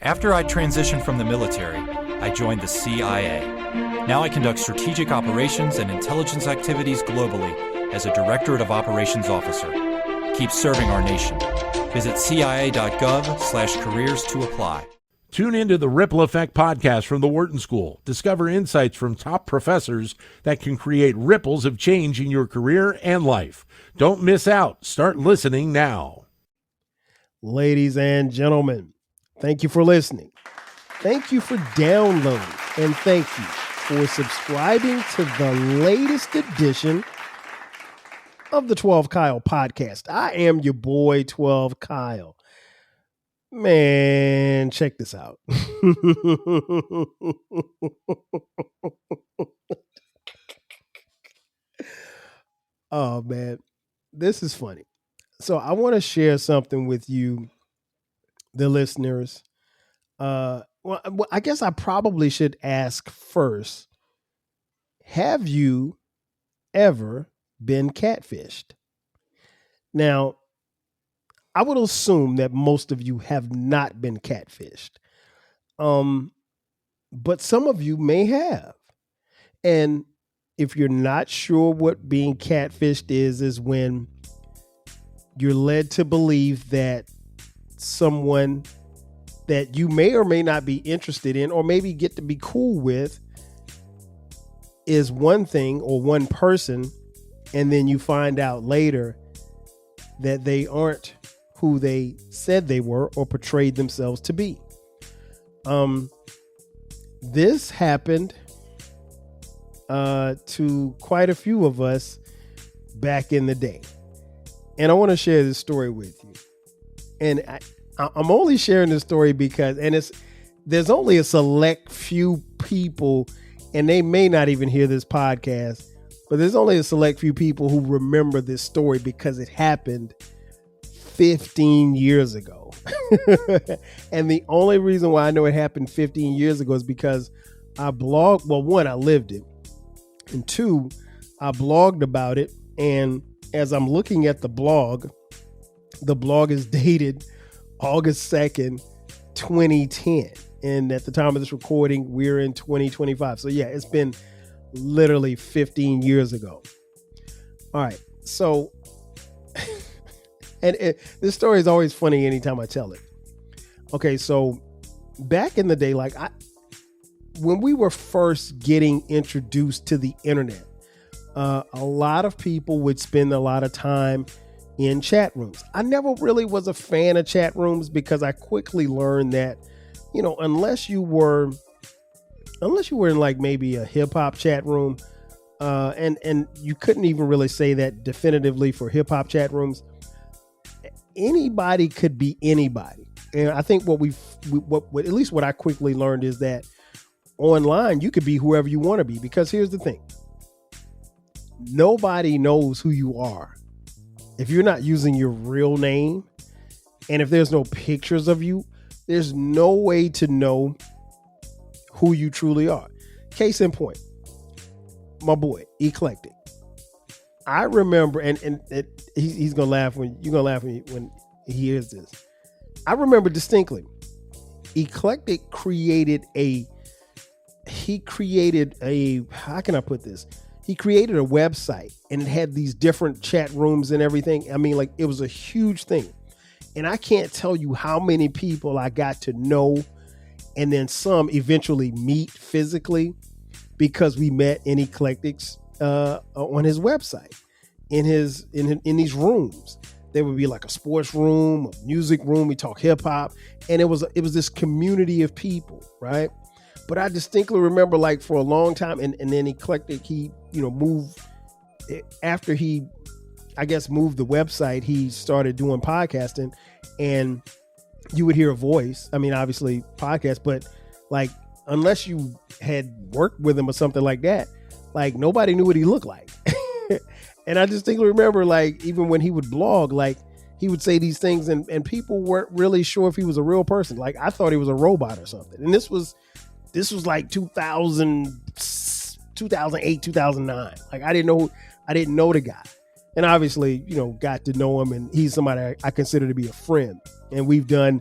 After I transitioned from the military, I joined the CIA. Now I conduct strategic operations and intelligence activities globally as a Directorate of Operations Officer. Keep serving our nation. Visit cia.gov/careers to apply. Tune into the Ripple Effect podcast from the Wharton School. Discover insights from top professors that can create ripples of change in your career and life. Don't miss out. Start listening now. Ladies and gentlemen, thank you for listening. Thank you for downloading. And thank you for subscribing to the latest edition of the 12 Kyle podcast. I am your boy, 12 Kyle. Man, check this out. Oh, man, this is funny. So I want to share something with you, the listeners. Well, I guess I probably should ask first, have you ever been catfished? Now, I would assume that most of you have not been catfished. But some of you may have. And if you're not sure what being catfished is when you're led to believe that someone that you may or may not be interested in, or maybe get to be cool with, is one thing or one person, and then you find out later that they aren't who they said they were or portrayed themselves to be. This happened to quite a few of us back in the day. And I want to share this story with you. And I'm only sharing this story because, there's only a select few people, and they may not even hear this podcast, but there's only a select few people who remember this story because it happened 15 years ago. And the only reason why I know it happened 15 years ago is because I blogged. Well, one, I lived it. And two, I blogged about it. And as I'm looking at the blog is dated August 2nd, 2010. And at the time of this recording, we're in 2025. So yeah, it's been literally 15 years ago. All right. So, and this story is always funny anytime I tell it. Okay. So back in the day, when we were first getting introduced to the internet, a lot of people would spend a lot of time in chat rooms. I never really was a fan of chat rooms because I quickly learned that, unless you were in like maybe a hip hop chat room, and you couldn't even really say that definitively for hip hop chat rooms, anybody could be anybody. And I think what at least what I quickly learned is that online you could be whoever you want to be, because here's the thing. Nobody knows who you are if you're not using your real name, and if there's no pictures of you, there's no way to know who you truly are. Case in point, my boy, Eclectic. I remember, and he's gonna laugh when he hears this. I remember distinctly, Eclectic created a, how can I put this? He created a website, and it had these different chat rooms and everything. I mean, it was a huge thing. And I can't tell you how many people I got to know, and then some eventually meet physically because we met in Eclectic's on his website, in these rooms. There would be like a sports room, a music room. We talk hip hop, and it was this community of people, right? But I distinctly remember, for a long time, and then Eclectic, he moved after he, I guess, moved the website. He started doing podcasting, and you would hear a voice. I mean, obviously podcast, but unless you had worked with him or something like that, nobody knew what he looked like. And I distinctly remember, even when he would blog, he would say these things, and people weren't really sure if he was a real person. I thought he was a robot or something. And this was 2008, 2009. I didn't know the guy. And obviously, got to know him, and he's somebody I consider to be a friend. And we've done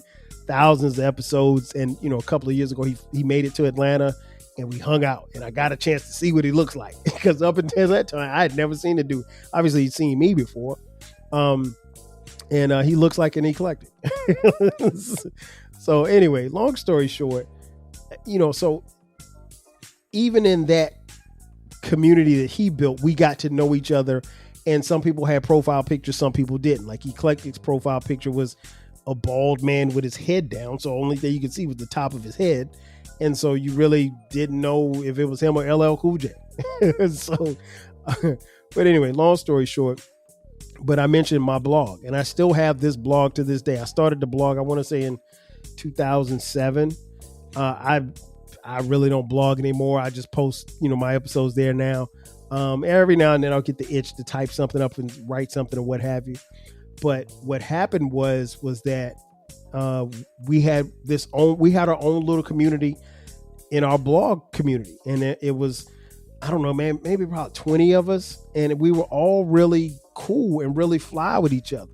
thousands of episodes. And, you know, a couple of years ago, he made it to Atlanta and we hung out and I got a chance to see what he looks like because up until that time, I had never seen the dude. Obviously he'd seen me before. And he looks like an eclectic. So anyway, long story short, you know, so even in that community that he built, we got to know each other. And some people had profile pictures, some people didn't. Like Eclectic's profile picture was a bald man with his head down. So only thing you could see was the top of his head. And so you really didn't know if it was him or LL Cool J. So, but anyway, long story short, but I mentioned my blog and I still have this blog to this day. I started the blog, I want to say in 2007. I really don't blog anymore. I just post, you know, my episodes there now. Every now and then I'll get the itch to type something up and write something or what have you. But what happened was that we had our own little community in our blog community. And it was, I don't know, man, maybe about 20 of us. And we were all really cool and really fly with each other.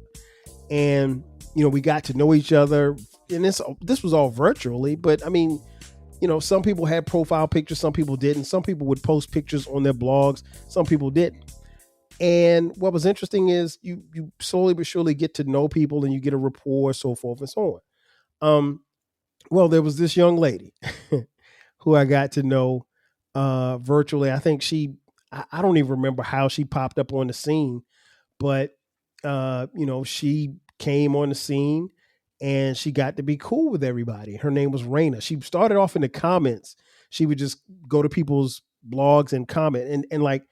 And, you know, we got to know each other. And this was all virtually, but I mean, you know, some people had profile pictures, some people didn't. Some people would post pictures on their blogs, some people didn't. And what was interesting is you slowly but surely get to know people and you get a rapport, so forth and so on. Well, there was this young lady who I got to know virtually. I think I don't even remember how she popped up on the scene, but, you know, she came on the scene and she got to be cool with everybody. Her name was Reina. She started off in the comments. She would just go to people's blogs and comment. And like,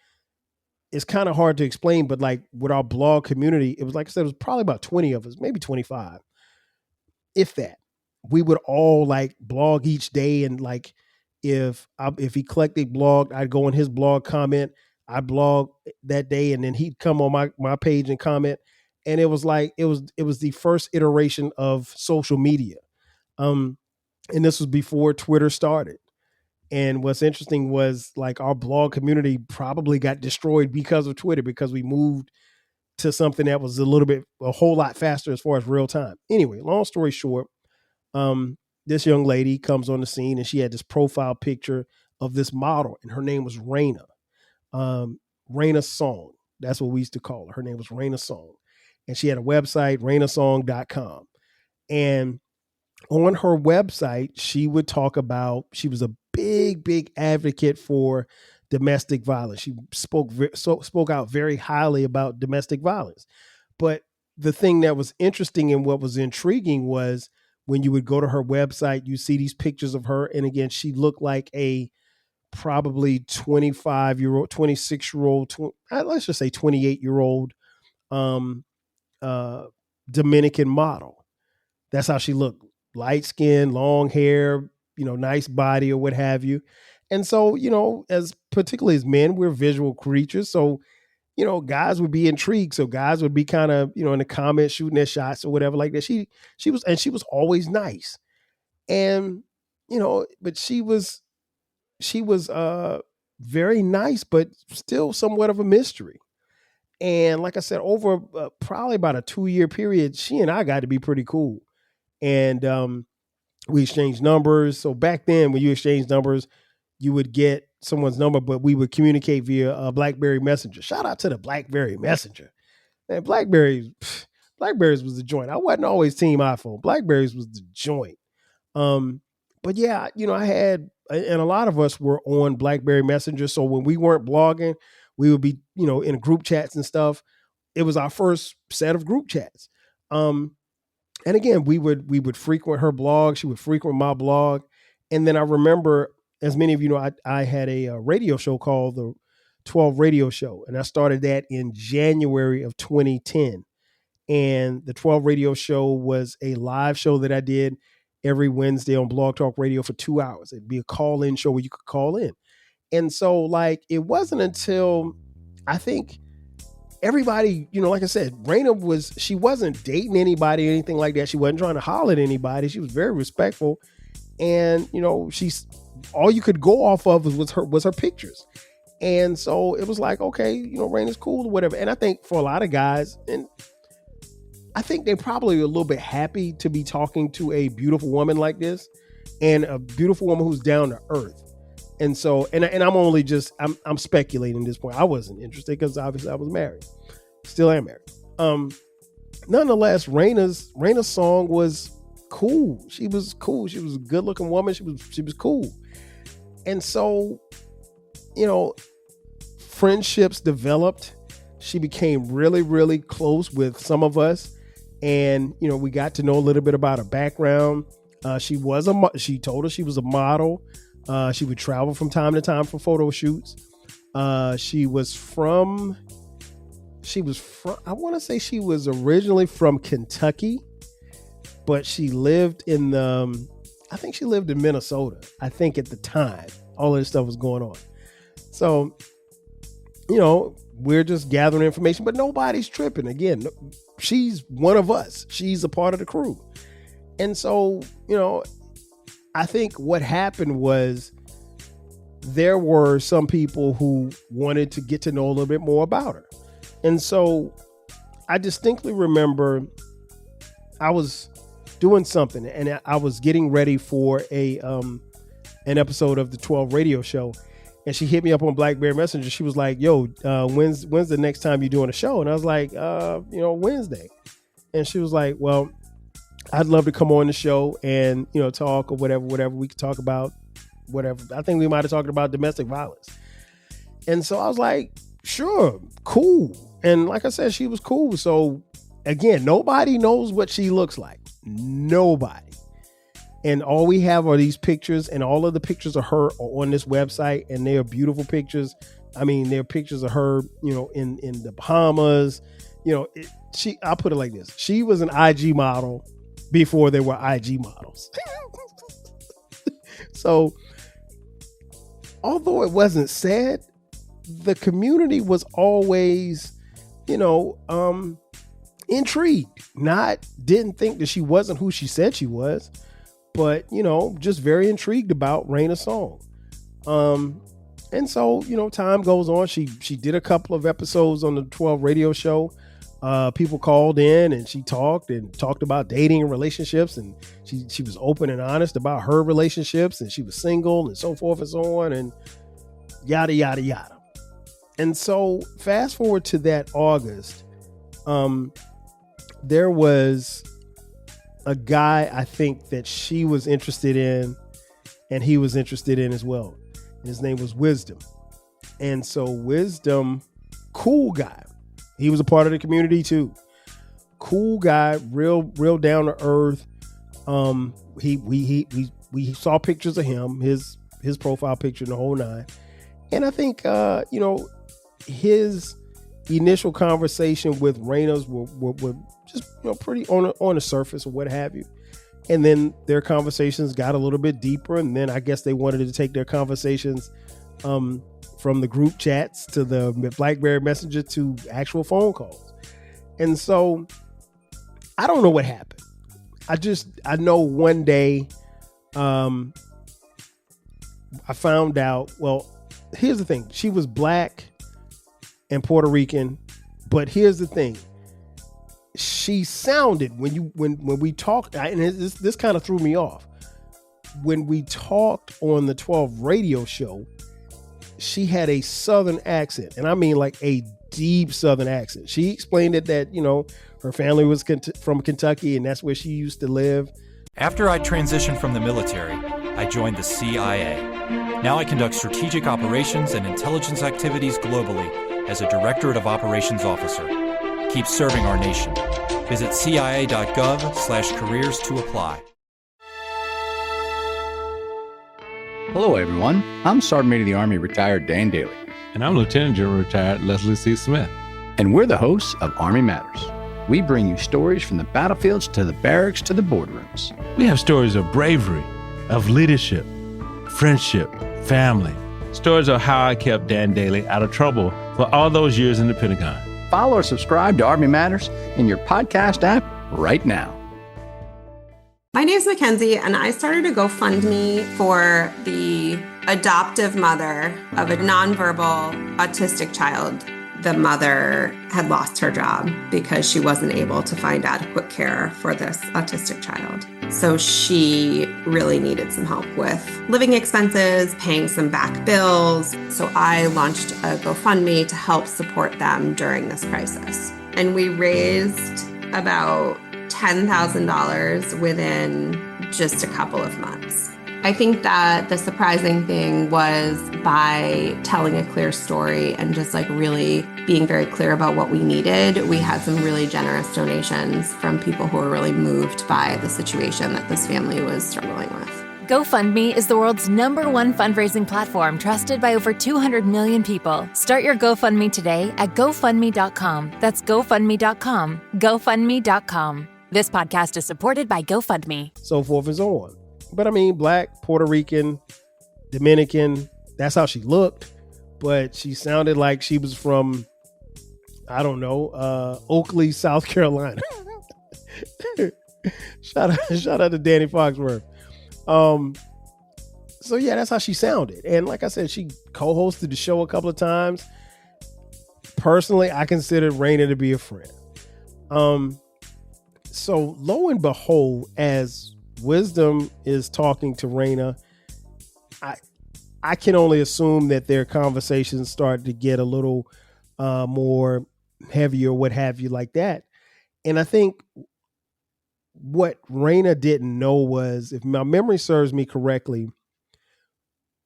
it's kind of hard to explain, but like with our blog community, it was like I said, it was probably about 20 of us, maybe 25, if that. We would all like blog each day. And like, if Eclectic blogged, I'd go on his blog, comment, I'd blog that day, and then he'd come on my page and comment. And it was like, it was the first iteration of social media. And this was before Twitter started. And what's interesting was like our blog community probably got destroyed because of Twitter, because we moved to something that was a whole lot faster as far as real time. Anyway, long story short, this young lady comes on the scene and she had this profile picture of this model and her name was Reina, Reina Song. That's what we used to call her. Her name was Reina Song. And she had a website, reinasong.com. And on her website, she would talk about, she was a big advocate for domestic violence. She spoke out very highly about domestic violence. But the thing that was interesting and what was intriguing was when you would go to her website, you see these pictures of her. And again, she looked like a probably 25-year-old, 26-year-old, let's just say 28-year-old Dominican model. That's how she looked. Light skin, long hair, you know, nice body or what have you. And so, you know, particularly as men, we're visual creatures. So, you know, guys would be intrigued. So guys would be kind of, you know, in the comments shooting their shots or whatever like that. She was always nice. And, you know, but she was very nice, but still somewhat of a mystery. And like I said, over probably about a 2-year period, she and I got to be pretty cool. And we exchanged numbers. So back then, when you exchange numbers, you would get someone's number, but we would communicate via BlackBerry Messenger. Shout out to the BlackBerry Messenger. Man, Blackberries was the joint. I wasn't always team iPhone. Blackberries was the joint. But yeah, you know, I had, and a lot of us were on BlackBerry Messenger. So when we weren't blogging, we would be, you know, in group chats and stuff. It was our first set of group chats. And again, we would frequent her blog. She would frequent my blog. And then I remember, as many of you know, I had a radio show called the 12 Radio Show. And I started that in January of 2010. And the 12 Radio Show was a live show that I did every Wednesday on Blog Talk Radio for 2 hours. It'd be a call-in show where you could call in. And so like, it wasn't until I think everybody, you know, like I said, Reina she wasn't dating anybody or anything like that. She wasn't trying to holler at anybody. She was very respectful. And, you know, all you could go off of was her pictures. And so it was like, okay, you know, Reina's cool or whatever. And I think for a lot of guys, and I think they're probably a little bit happy to be talking to a beautiful woman like this, and a beautiful woman who's down to earth. And so, and I'm only just, I'm speculating at this point. I wasn't interested because obviously I was married. Still am married. Nonetheless, Reina Song was cool. She was cool. She was a good looking woman. She was cool. And so, friendships developed. She became really, really close with some of us. And, we got to know a little bit about her background. She told us she was a model. She would travel from time to time for photo shoots. She was from, I want to say she was originally from Kentucky, but she lived I think she lived in Minnesota. I think at the time, all of this stuff was going on. So, we're just gathering information, but nobody's tripping. Again, she's one of us. She's a part of the crew. And so, I think what happened was there were some people who wanted to get to know a little bit more about her. And so I distinctly remember I was doing something and I was getting ready for an episode of the 12 radio show. And she hit me up on BlackBerry Messenger. She was like, yo, when's the next time you're doing a show? And I was like, Wednesday. And she was like, well, I'd love to come on the show and, talk or whatever we could talk about, whatever. I think we might have talked about domestic violence. And so I was like, sure, cool. And like I said, she was cool. So again, nobody knows what she looks like. Nobody. And all we have are these pictures, and all of the pictures of her are on this website, and they are beautiful pictures. I mean, they're pictures of her, in the Bahamas. I'll put it like this. She was an IG model before there were IG models. So although it wasn't said, the community was always, intrigued. Didn't think that she wasn't who she said she was, but, just very intrigued about Reina Song. And so, time goes on. She did a couple of episodes on the 12 radio show. People called in and she talked about dating and relationships, and she was open and honest about her relationships, and she was single and so forth and so on, and yada, yada, yada. And so fast forward to that August, there was a guy I think that she was interested in and he was interested in as well. And his name was Wisdom. And so Wisdom, cool guy. He was a part of the community too. Cool guy, real down to earth. We saw pictures of him, his profile picture, and the whole nine. And I think his initial conversation with Reina's were just pretty on the surface or what have you. And then their conversations got a little bit deeper, and then I guess they wanted to take their conversations from the group chats to the BlackBerry Messenger to actual phone calls. And so I don't know what happened. I know one day I found out, well, here's the thing. She was black and Puerto Rican, but here's the thing. She sounded when we talked, and this kind of threw me off. When we talked on the 12 radio show, she had a Southern accent, and I mean like a deep Southern accent. She explained it that, her family was from Kentucky, and that's where she used to live. After I transitioned from the military, I joined the CIA. Now I conduct strategic operations and intelligence activities globally as a Directorate of Operations Officer. Keep serving our nation. Visit cia.gov/careers to apply. Hello, everyone. I'm Sergeant Major of the Army retired Dan Daly. And I'm Lieutenant General retired Leslie C. Smith. And we're the hosts of Army Matters. We bring you stories from the battlefields to the barracks to the boardrooms. We have stories of bravery, of leadership, friendship, family. Stories of how I kept Dan Daly out of trouble for all those years in the Pentagon. Follow or subscribe to Army Matters in your podcast app right now. My name's Mackenzie, and I started a GoFundMe for the adoptive mother of a nonverbal autistic child the mother had lost her job because she wasn't able to find adequate care for this autistic child. So she really needed some help with living expenses, paying some back bills. So I launched a GoFundMe to help support them during this crisis. And we raised about $10,000 within just a couple of months. I think that the surprising thing was by telling a clear story and just like really being very clear about what we needed, we had some really generous donations from people who were really moved by the situation that this family was struggling with. GoFundMe is the world's #1 fundraising platform trusted by over 200 million people. Start your GoFundMe today at GoFundMe.com. That's GoFundMe.com. GoFundMe.com. This podcast is supported by GoFundMe. So forth and so on. But I mean, Black, Puerto Rican, Dominican, that's how she looked. But she sounded like she was from, I don't know, Oakley, South Carolina. Shout out to Danny Foxworth. So yeah, that's how she sounded. And like I said, she co-hosted the show a couple of times. Personally, I considered Reina to be a friend. So lo and behold, as Wisdom is talking to Reina, I can only assume that their conversations started to get a little more heavier, what have you, like that. And I think what Reina didn't know was, if my memory serves me correctly,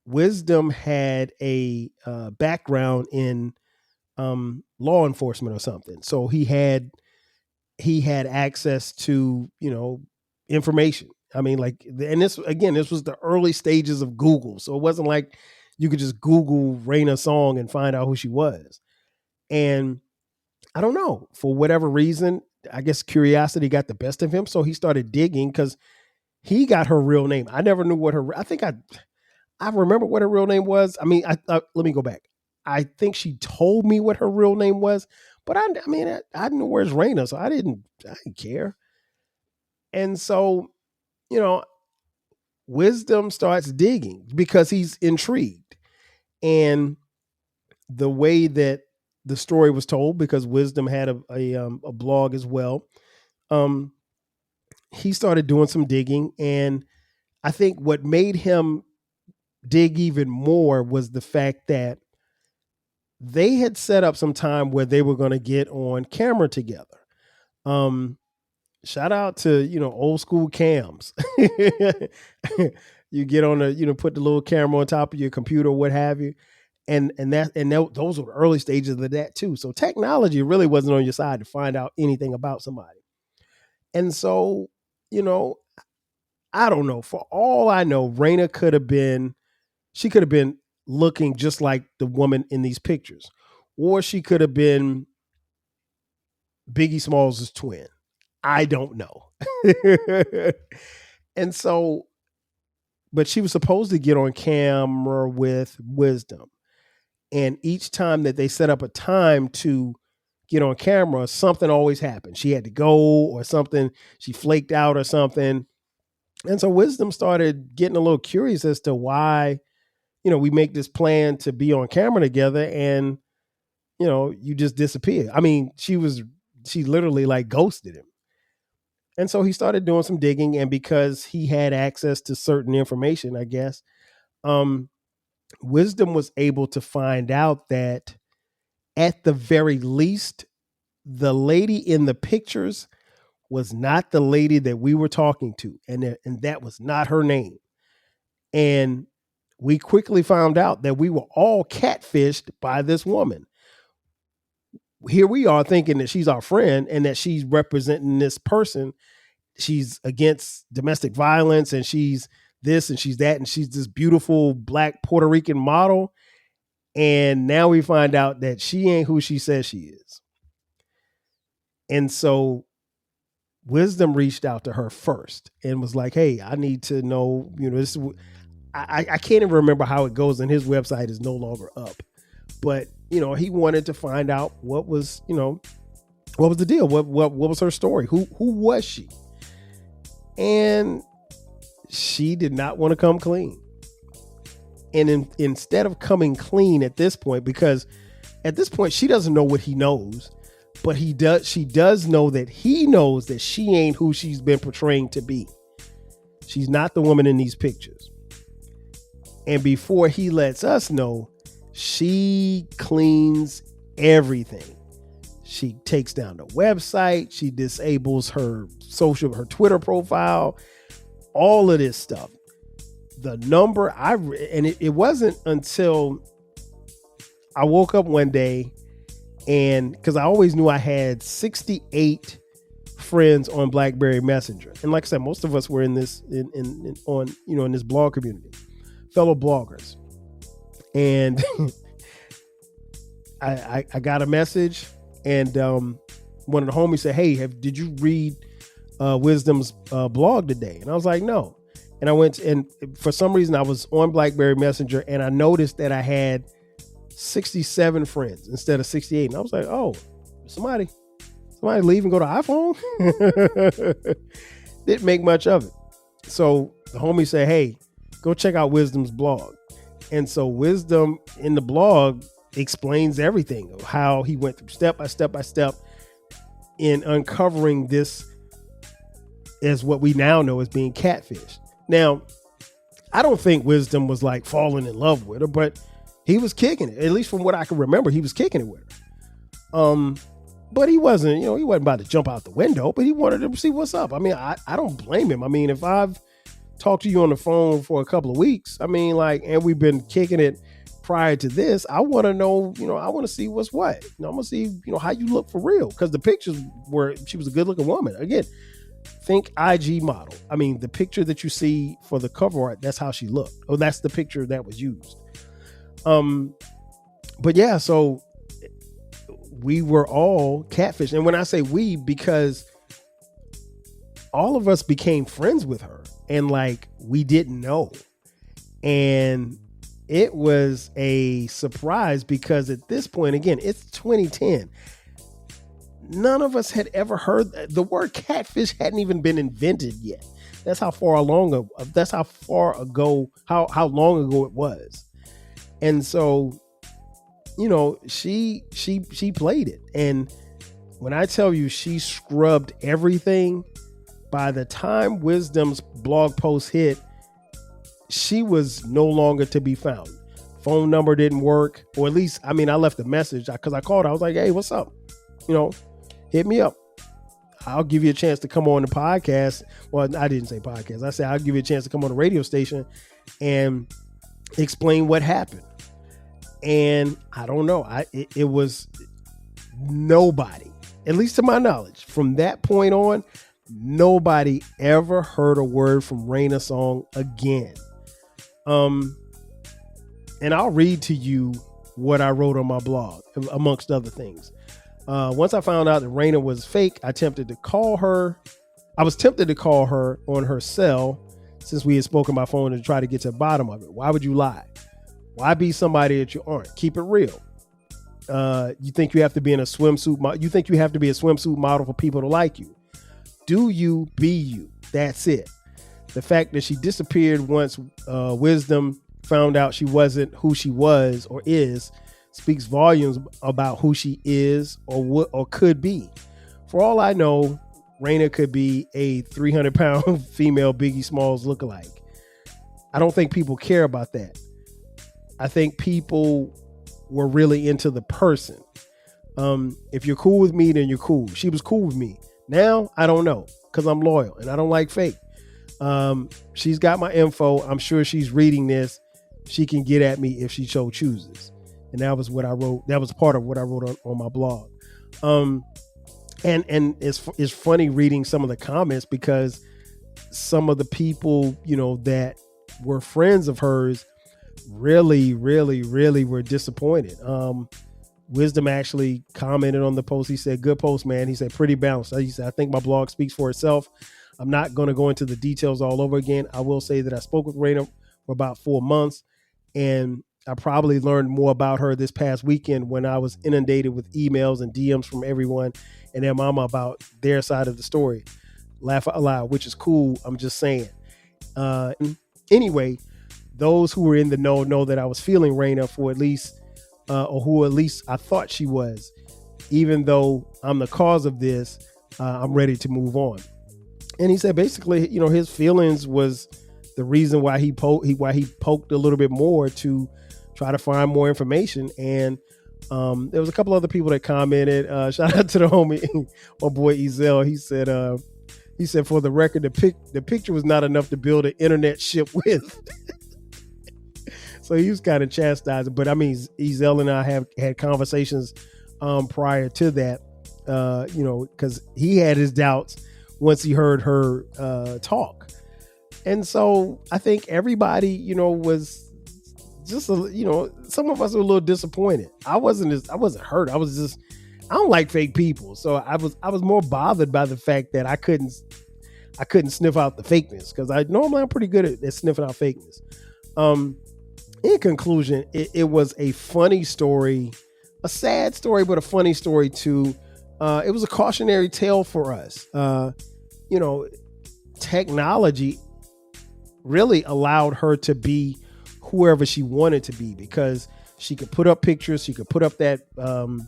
Wisdom had a background in law enforcement or something. So he had access to, information. I mean, like, and this was the early stages of Google. So it wasn't like you could just Google Reina Song and find out who she was. And I don't know, for whatever reason, I guess curiosity got the best of him. So he started digging because he got her real name. I never knew what I think I remember what her real name was. I mean, let me go back. I think she told me what her real name was, but I knew where's Reina, so I didn't care. And so, Wisdom starts digging because he's intrigued. And the way that the story was told, because Wisdom had a blog as well, he started doing some digging. And I think what made him dig even more was the fact that they had set up some time where they were going to get on camera together. Shout out to, old school cams. You get on put the little camera on top of your computer, what have you. And those were the early stages of that too. So technology really wasn't on your side to find out anything about somebody. And so, I don't know. For all I know, Reina could have been looking just like the woman in these pictures, or she could have been Biggie Smalls' twin. I don't know. And so, but she was supposed to get on camera with Wisdom. And each time that they set up a time to get on camera, something always happened. She had to go, or something, she flaked out or something. And so Wisdom started getting a little curious as to why, we make this plan to be on camera together and, you just disappear. I mean, she literally like ghosted him. And so he started doing some digging, and because he had access to certain information, I guess, Wisdom was able to find out that at the very least, the lady in the pictures was not the lady that we were talking to. And that was not her name. And we quickly found out that we were all catfished by this woman. Here we are thinking that she's our friend and that she's representing this person. She's against domestic violence, and she's this and she's that, and she's this beautiful Black Puerto Rican model. And now we find out that she ain't who she says she is. And so Wisdom reached out to her first and was like, hey, I need to know, this is, I can't even remember how it goes, and his website is no longer up. But, he wanted to find out what was the deal? What was her story? Who was she? And she did not want to come clean. And instead of coming clean at this point, because At this point, she doesn't know what he knows, but she does know that he knows that she ain't who she's been portraying to be. She's not the woman in these pictures. And before he lets us know, she cleans everything. She takes down the website. She disables her Twitter profile, all of this stuff. The number it wasn't until I woke up one day, and because I always knew I had 68 friends on BlackBerry Messenger, and like I said, most of us were in this in this blog community, fellow bloggers, and I got a message, and one of the homies said, "Hey, did you read Wisdom's blog today?" And I was like, "No." And I went, and for some reason I was on BlackBerry Messenger, and I noticed that I had 67 friends instead of 68. And I was like, "Oh, somebody leave and go to iPhone?" Didn't make much of it. So the homie said, "Hey, go check out Wisdom's blog." And so Wisdom in the blog explains everything of how he went through step by step in uncovering this as what we now know as being catfished. Now, I don't think Wisdom was like falling in love with her, but he was kicking it. At least from what I can remember, he was kicking it with her. But he wasn't about to jump out the window, but he wanted to see what's up. I mean, I don't blame him. I mean, if I've talked to you on the phone for a couple of weeks, I mean, and we've been kicking it prior to this, I want to know, I want to see what's what. I want to see, how you look for real. Because the pictures she was a good looking woman. Again, think IG model. I mean, the picture that you see for the cover art, that's how she looked. Oh, that's the picture that was used. But yeah, so we were all catfish. And when I say we, because all of us became friends with her and we didn't know. And it was a surprise because at this point, again, it's 2010. None of us had ever heard the word catfish hadn't even been invented yet. That's how long ago it was. And so, she played it. And when I tell you she scrubbed everything, by the time Wisdom's blog post hit, she was no longer to be found. Phone number didn't work, or at least, I left a message because I called her. I was like, "Hey, what's up? Hit me up. I'll give you a chance to come on the podcast." Well, I didn't say podcast. I said, "I'll give you a chance to come on the radio station and explain what happened." And I don't know. It was nobody, at least to my knowledge, from that point on, nobody ever heard a word from Reina Song again. And I'll read to you what I wrote on my blog, amongst other things. Once I found out that Reina was fake, I was tempted to call her on her cell, since we had spoken by phone, to try to get to the bottom of it. Why would you lie? Why be somebody that you aren't? Keep it real. You think you have to be in a swimsuit? You think you have to be a swimsuit model for people to like you? Do you be you? That's it. The fact that she disappeared once Wisdom found out she wasn't who she was or is speaks volumes about who she is or could be. For all I know, Reina could be a 300-pound female Biggie Smalls lookalike. I don't think people care about that. I think people were really into the person. If you're cool with me, then you're cool. She was cool with me. Now, I don't know, because I'm loyal and I don't like fake. She's got my info. I'm sure she's reading this. She can get at me if she so chooses. And that was what I wrote. That was part of what I wrote on my blog. And it's funny reading some of the comments, because some of the people, that were friends of hers really, really, really were disappointed. Wisdom actually commented on the post. He said, "Good post, man." He said, "Pretty balanced." He said, "I think my blog speaks for itself. I'm not going to go into the details all over again. I will say that I spoke with Reina for about 4 months, and I probably learned more about her this past weekend when I was inundated with emails and DMs from everyone and their mama about their side of the story." Laugh out loud, which is cool. I'm just saying. Anyway, those who were in the know that I was feeling Reina for at least or who at least I thought she was. Even though I'm the cause of this, I'm ready to move on. And he said basically, his feelings was the reason why he poked a little bit more to try to find more information. And there was a couple other people that commented. Shout out to the homie, my boy Ezel. He said for the record, the picture was not enough to build an internet ship with. So he was kind of chastising. But I mean, Ezel and I have had conversations prior to that, because he had his doubts once he heard her talk. And so I think everybody, was just, some of us were a little disappointed. I wasn't hurt. I don't like fake people. So I was more bothered by the fact that I couldn't sniff out the fakeness, because I'm pretty good at sniffing out fakeness. In conclusion, it was a funny story, a sad story, but a funny story too. It was a cautionary tale for us. Technology really allowed her to be whoever she wanted to be, because she could put up pictures. She could put up that, on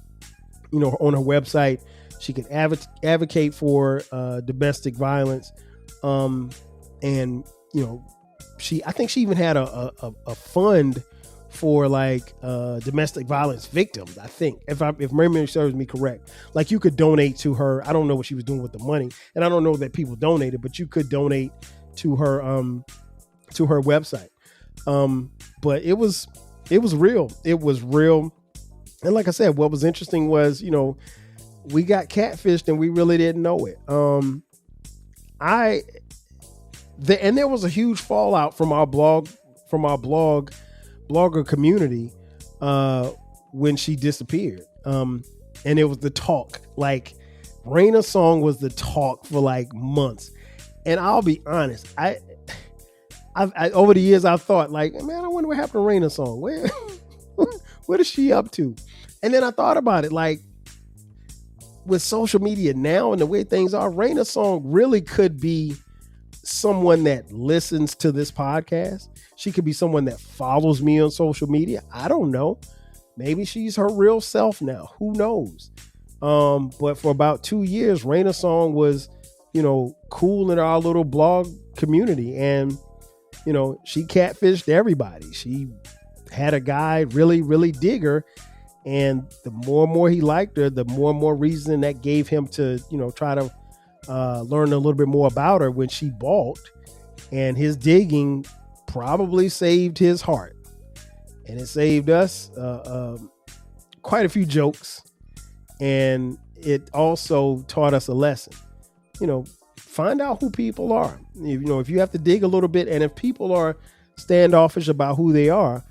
her website. She could advocate for domestic violence. I think she even had a fund for domestic violence victims. I think if memory serves me correct, you could donate to her. I don't know what she was doing with the money, and I don't know that people donated, but you could donate to her website. But it was real. It was real. And like I said, what was interesting was, we got catfished and we really didn't know it. And there was a huge fallout from our blogger community when she disappeared. And it was the talk. Reina Song was the talk for months. And I'll be honest, I over the years I've thought man, I wonder what happened to Reina Song. What is she up to? And then I thought about it, with social media now and the way things are, Reina Song really could be someone that listens to this podcast. She could be someone that follows me on social media. I don't know. Maybe she's her real self now. Who knows? But for about 2 years, Reina Song was, cool in our little blog community. And, she catfished everybody. She had a guy really, really dig her. And the more and more he liked her, the more and more reason that gave him to, try to learn a little bit more about her when she balked. And his digging probably saved his heart. And it saved us quite a few jokes. And it also taught us a lesson. Find out who people are. If you have to dig a little bit, and if people are standoffish about who they are,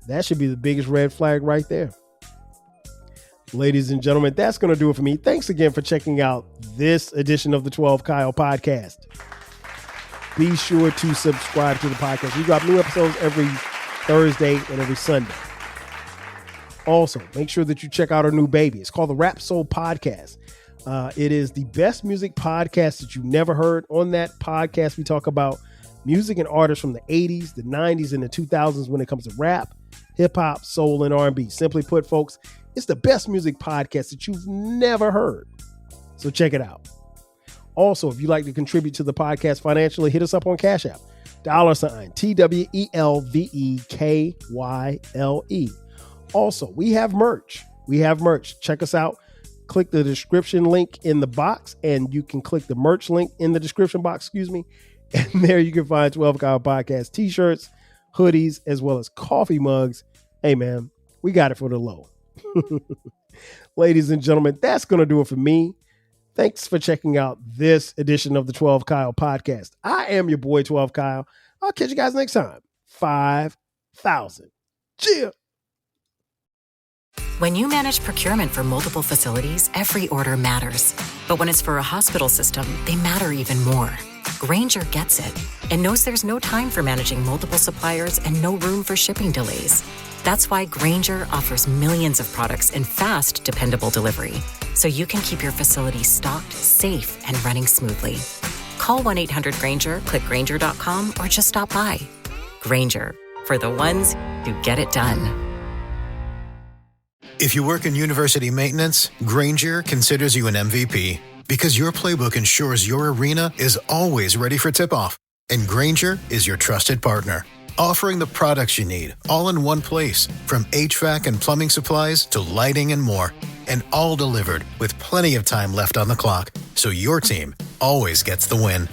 that should be the biggest red flag right there. Ladies and gentlemen, that's going to do it for me. Thanks again for checking out this edition of the 12 Kyle podcast. Be sure to subscribe to the podcast. We drop new episodes every Thursday and every Sunday. Also, make sure that you check out our new baby. It's called the Rap Soul Podcast. It is the best music podcast that you've never heard. On that podcast, we talk about music and artists from the 80s, the 90s, and the 2000s when it comes to rap, hip hop, soul, and R&B. Simply put, folks, it's the best music podcast that you've never heard. So check it out. Also, if you'd like to contribute to the podcast financially, hit us up on Cash App, $TWELVEKYLE. Also, we have merch. Check us out. Click the description link in the box, and you can click the merch link in the description box, and there you can find 12 Kyle Podcast t-shirts, hoodies, as well as coffee mugs. Hey, man, we got it for the low. Ladies and gentlemen, that's going to do it for me. Thanks for checking out this edition of the 12 Kyle Podcast. I am your boy, 12 Kyle. I'll catch you guys next time. 5,000. Cheers. When you manage procurement for multiple facilities, every order matters. But when it's for a hospital system, they matter even more. Grainger gets it and knows there's no time for managing multiple suppliers and no room for shipping delays. That's why Grainger offers millions of products in fast, dependable delivery, so you can keep your facility stocked, safe, and running smoothly. Call 1-800-GRAINGER, click Grainger.com, or just stop by. Grainger, for the ones who get it done. If you work in university maintenance, Granger considers you an MVP because your playbook ensures your arena is always ready for tip-off. And Granger is your trusted partner, offering the products you need all in one place, from HVAC and plumbing supplies to lighting and more, and all delivered with plenty of time left on the clock, so your team always gets the win.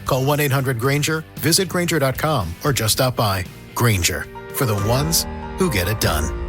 Call 1-800-GRANGER, visit Granger.com, or just stop by. Granger, for the ones who get it done.